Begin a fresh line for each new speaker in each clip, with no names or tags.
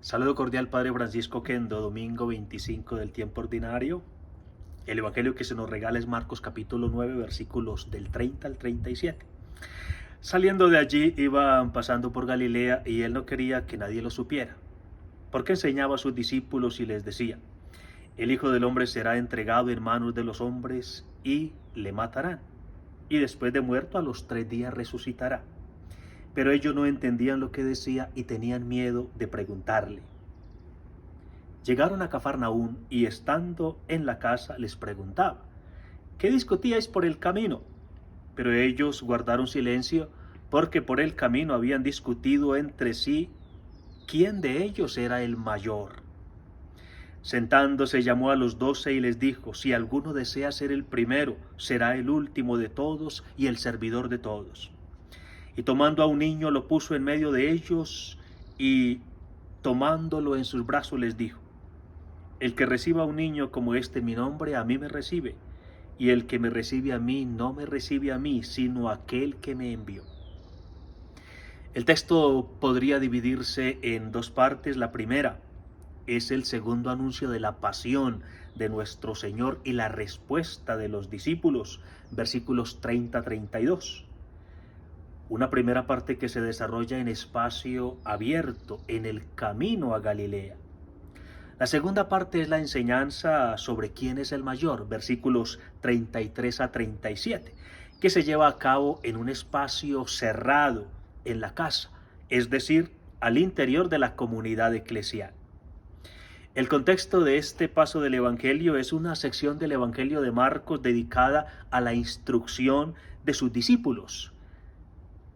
Saludo cordial, Padre Francisco Kendo, domingo 25 del tiempo ordinario. El evangelio que se nos regala es Marcos capítulo 9, versículos del 30 al 37. Saliendo de allí, iban pasando por Galilea y él no quería que nadie lo supiera, porque enseñaba a sus discípulos y les decía: el Hijo del Hombre será entregado en manos de los hombres y le matarán, y después de muerto a los 3 días resucitará. Pero ellos no entendían lo que decía y tenían miedo de preguntarle. Llegaron a Cafarnaún y estando en la casa les preguntaba: ¿qué discutíais por el camino? Pero ellos guardaron silencio, porque por el camino habían discutido entre sí quién de ellos era el mayor. Sentándose llamó a los 12 y les dijo: si alguno desea ser el primero, será el último de todos y el servidor de todos. Y tomando a un niño lo puso en medio de ellos y tomándolo en sus brazos les dijo: el que reciba a un niño como este en mi nombre, a mí me recibe, y el que me recibe a mí, no me recibe a mí, sino a aquel que me envió. El texto podría dividirse en 2 partes. La primera es el segundo anuncio de la pasión de nuestro Señor y la respuesta de los discípulos, versículos 30-32. Una primera parte que se desarrolla en espacio abierto, en el camino a Galilea. La segunda parte es la enseñanza sobre quién es el mayor, versículos 33-37, que se lleva a cabo en un espacio cerrado en la casa, es decir, al interior de la comunidad eclesial. El contexto de este paso del Evangelio es una sección del Evangelio de Marcos dedicada a la instrucción de sus discípulos.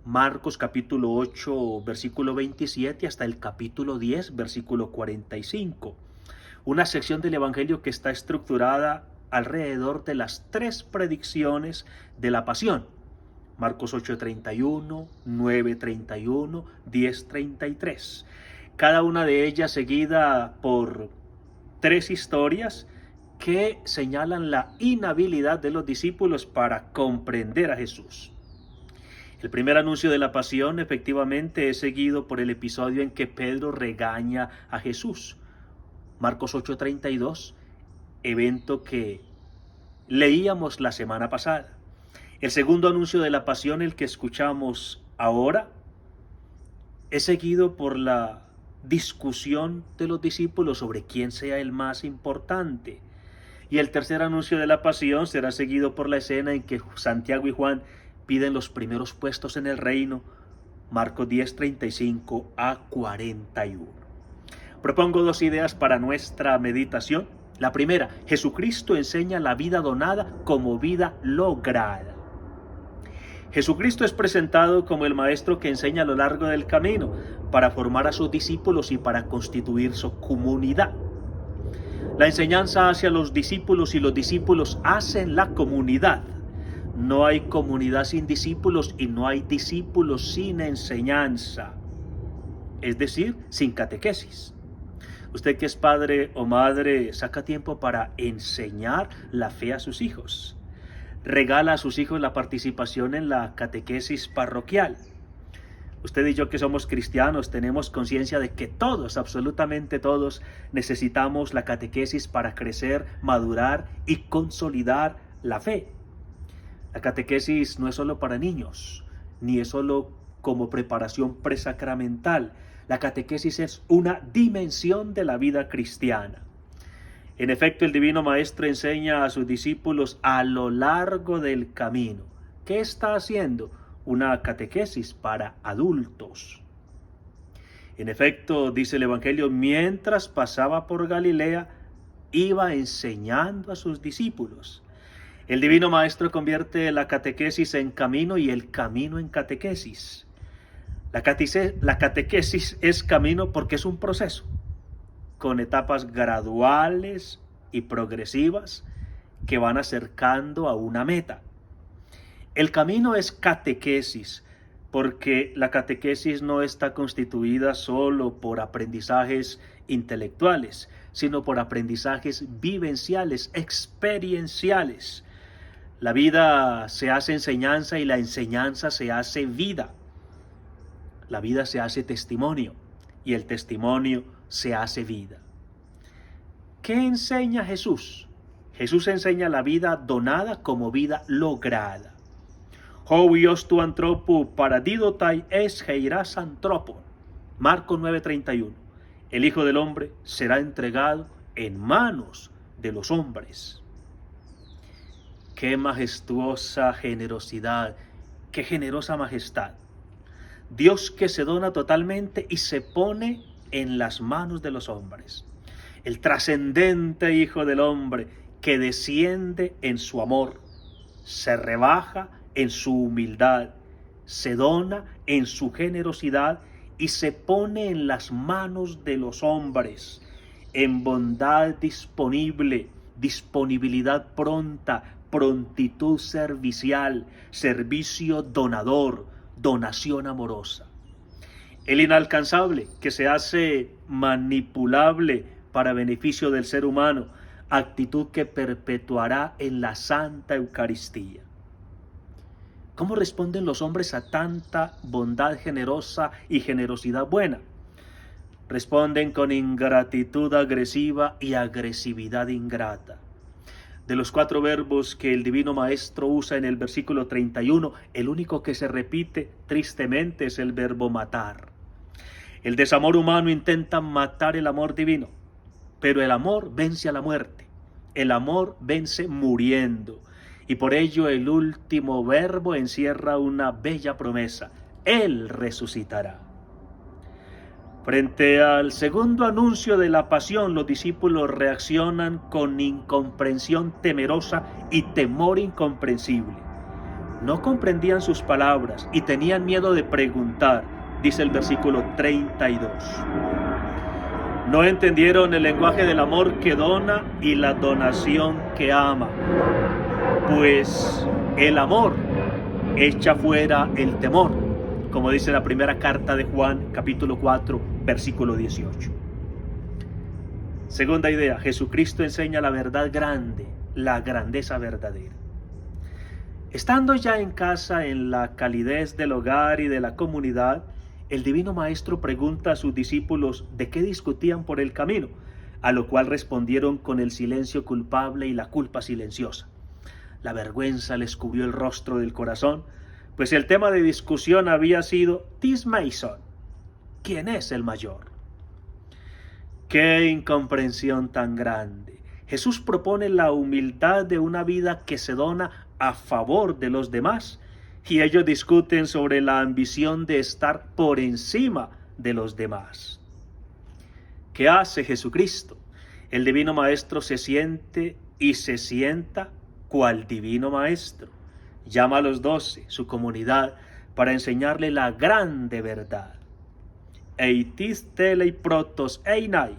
Marcos capítulo 8, versículo 27 hasta el capítulo 10, versículo 45. Una sección del Evangelio que está estructurada alrededor de las 3 predicciones de la pasión. Marcos 8:31, 9:31, 10:33. Cada una de ellas seguida por 3 historias que señalan la inhabilidad de los discípulos para comprender a Jesús. El primer anuncio de la pasión efectivamente es seguido por el episodio en que Pedro regaña a Jesús. Marcos 8:32, evento que leíamos la semana pasada. El segundo anuncio de la pasión, el que escuchamos ahora, es seguido por la discusión de los discípulos sobre quién sea el más importante. Y el tercer anuncio de la pasión será seguido por la escena en que Santiago y Juan piden los primeros puestos en el reino, Marcos 10:35-41. Propongo 2 ideas para nuestra meditación. La primera: Jesucristo enseña la vida donada como vida lograda. Jesucristo es presentado como el maestro que enseña a lo largo del camino para formar a sus discípulos y para constituir su comunidad. La enseñanza hacia los discípulos y los discípulos hacen la comunidad. No hay comunidad sin discípulos y no hay discípulos sin enseñanza, es decir, sin catequesis. Usted que es padre o madre, saca tiempo para enseñar la fe a sus hijos. Regala a sus hijos la participación en la catequesis parroquial. Usted y yo que somos cristianos tenemos conciencia de que todos, absolutamente todos, necesitamos la catequesis para crecer, madurar y consolidar la fe. La catequesis no es solo para niños, ni es solo como preparación presacramental. La catequesis es una dimensión de la vida cristiana. En efecto, el Divino Maestro enseña a sus discípulos a lo largo del camino. ¿Qué está haciendo? Una catequesis para adultos. En efecto, dice el Evangelio, mientras pasaba por Galilea, iba enseñando a sus discípulos. El Divino Maestro convierte la catequesis en camino y el camino en catequesis. La catequesis es camino porque es un proceso, con etapas graduales y progresivas que van acercando a una meta. El camino es catequesis, porque la catequesis no está constituida solo por aprendizajes intelectuales, sino por aprendizajes vivenciales, experienciales. La vida se hace enseñanza y la enseñanza se hace vida. La vida se hace testimonio y el testimonio se hace vida. ¿Qué enseña Jesús? Jesús enseña la vida donada como vida lograda. Hobios tu antropo paradidotai es heiras antropo. Marcos 9:31. El Hijo del Hombre será entregado en manos de los hombres. Qué majestuosa generosidad, qué generosa majestad. Dios que se dona totalmente y se pone en las manos de los hombres. El trascendente Hijo del Hombre que desciende en su amor, se rebaja en su humildad, se dona en su generosidad y se pone en las manos de los hombres, en bondad disponible, disponibilidad pronta, prontitud servicial, servicio donador, donación amorosa. El inalcanzable que se hace manipulable para beneficio del ser humano, actitud que perpetuará en la Santa Eucaristía. ¿Cómo responden los hombres a tanta bondad generosa y generosidad buena? Responden con ingratitud agresiva y agresividad ingrata. De los 4 verbos que el Divino Maestro usa en el versículo 31, el único que se repite tristemente es el verbo matar. El desamor humano intenta matar el amor divino, pero el amor vence a la muerte. El amor vence muriendo. Y por ello el último verbo encierra una bella promesa. Él resucitará. Frente al segundo anuncio de la pasión, los discípulos reaccionan con incomprensión temerosa y temor incomprensible. No comprendían sus palabras y tenían miedo de preguntar, dice el versículo 32. No entendieron el lenguaje del amor que dona y la donación que ama. Pues el amor echa fuera el temor, como dice la primera carta de Juan, capítulo 4, versículo 18. Segunda idea, Jesucristo enseña la verdad grande, la grandeza verdadera. Estando ya en casa, en la calidez del hogar y de la comunidad, el Divino Maestro pregunta a sus discípulos de qué discutían por el camino, a lo cual respondieron con el silencio culpable y la culpa silenciosa. La vergüenza les cubrió el rostro del corazón, pues el tema de discusión había sido «Tis Mason», ¿quién es el mayor? ¡Qué incomprensión tan grande! Jesús propone la humildad de una vida que se dona a favor de los demás, y ellos discuten sobre la ambición de estar por encima de los demás. ¿Qué hace Jesucristo? El Divino Maestro se siente y se sienta cual Divino Maestro. Llama a los 12, su comunidad, para enseñarle la grande verdad. Eitis telei protos einai,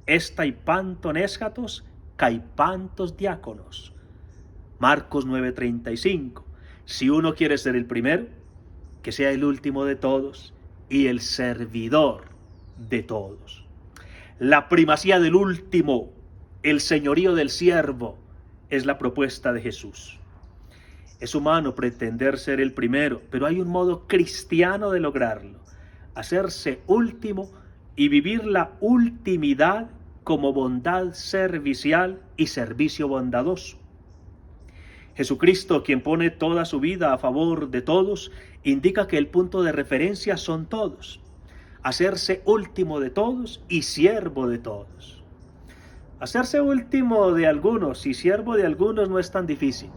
estai panton eschatos, kai pantos diáconos. Marcos 9:35. Si uno quiere ser el primero, que sea el último de todos y el servidor de todos. La primacía del último, el señorío del siervo, es la propuesta de Jesús. Es humano pretender ser el primero, pero hay un modo cristiano de lograrlo: hacerse último y vivir la ultimidad como bondad servicial y servicio bondadoso. Jesucristo, quien pone toda su vida a favor de todos, indica que el punto de referencia son todos. Hacerse último de todos y siervo de todos. Hacerse último de algunos y siervo de algunos no es tan difícil,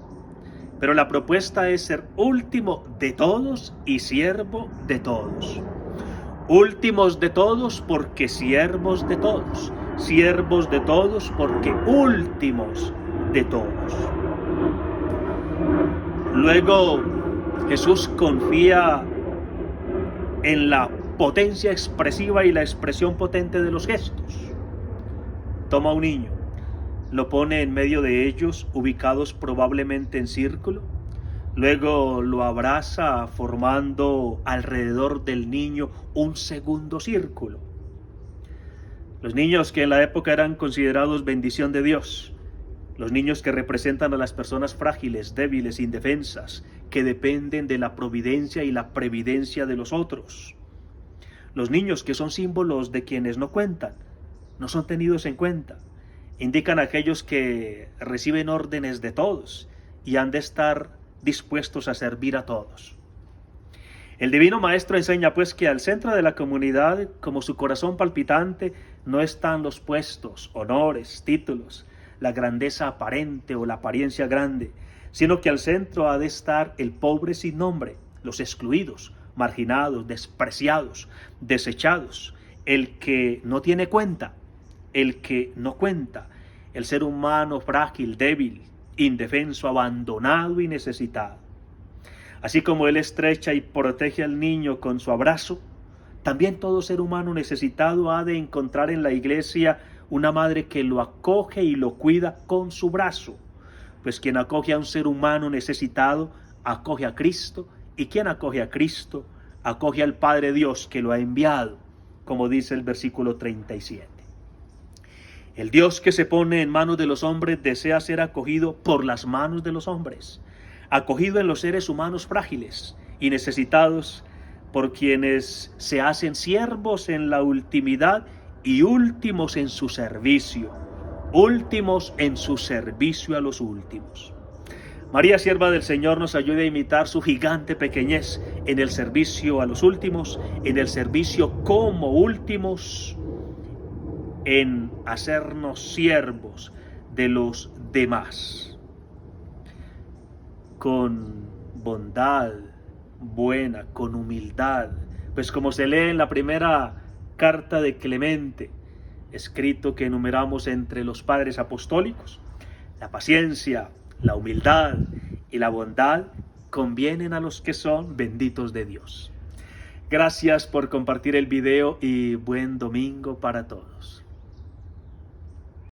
pero la propuesta es ser último de todos y siervo de todos. Últimos de todos porque siervos de todos. Siervos de todos porque últimos de todos. Luego Jesús confía en la potencia expresiva y la expresión potente de los gestos. Toma un niño, lo pone en medio de ellos, ubicados probablemente en círculo. Luego lo abraza formando alrededor del niño un segundo círculo. Los niños que en la época eran considerados bendición de Dios. Los niños que representan a las personas frágiles, débiles, indefensas, que dependen de la providencia y la previdencia de los otros. Los niños que son símbolos de quienes no cuentan, no son tenidos en cuenta. Indican a aquellos que reciben órdenes de todos y han de estar dispuestos a servir a todos. El Divino Maestro enseña pues que al centro de la comunidad, como su corazón palpitante, no están los puestos, honores, títulos, la grandeza aparente o la apariencia grande, sino que al centro ha de estar el pobre sin nombre, los excluidos, marginados, despreciados, desechados, el que no tiene cuenta, el que no cuenta, el ser humano frágil, débil, indefenso, abandonado y necesitado. Así como Él estrecha y protege al niño con su abrazo, también todo ser humano necesitado ha de encontrar en la iglesia una madre que lo acoge y lo cuida con su brazo. Pues quien acoge a un ser humano necesitado, acoge a Cristo, y quien acoge a Cristo, acoge al Padre Dios que lo ha enviado, como dice el versículo 37. El Dios que se pone en manos de los hombres desea ser acogido por las manos de los hombres, acogido en los seres humanos frágiles y necesitados, por quienes se hacen siervos en la ultimidad y últimos en su servicio, últimos en su servicio a los últimos. María, sierva del Señor, nos ayude a imitar su gigante pequeñez en el servicio a los últimos, en el servicio como últimos, en hacernos siervos de los demás. Con bondad buena, con humildad, pues como se lee en la primera carta de Clemente, escrito que enumeramos entre los padres apostólicos, la paciencia, la humildad y la bondad convienen a los que son benditos de Dios. Gracias por compartir el video y buen domingo para todos.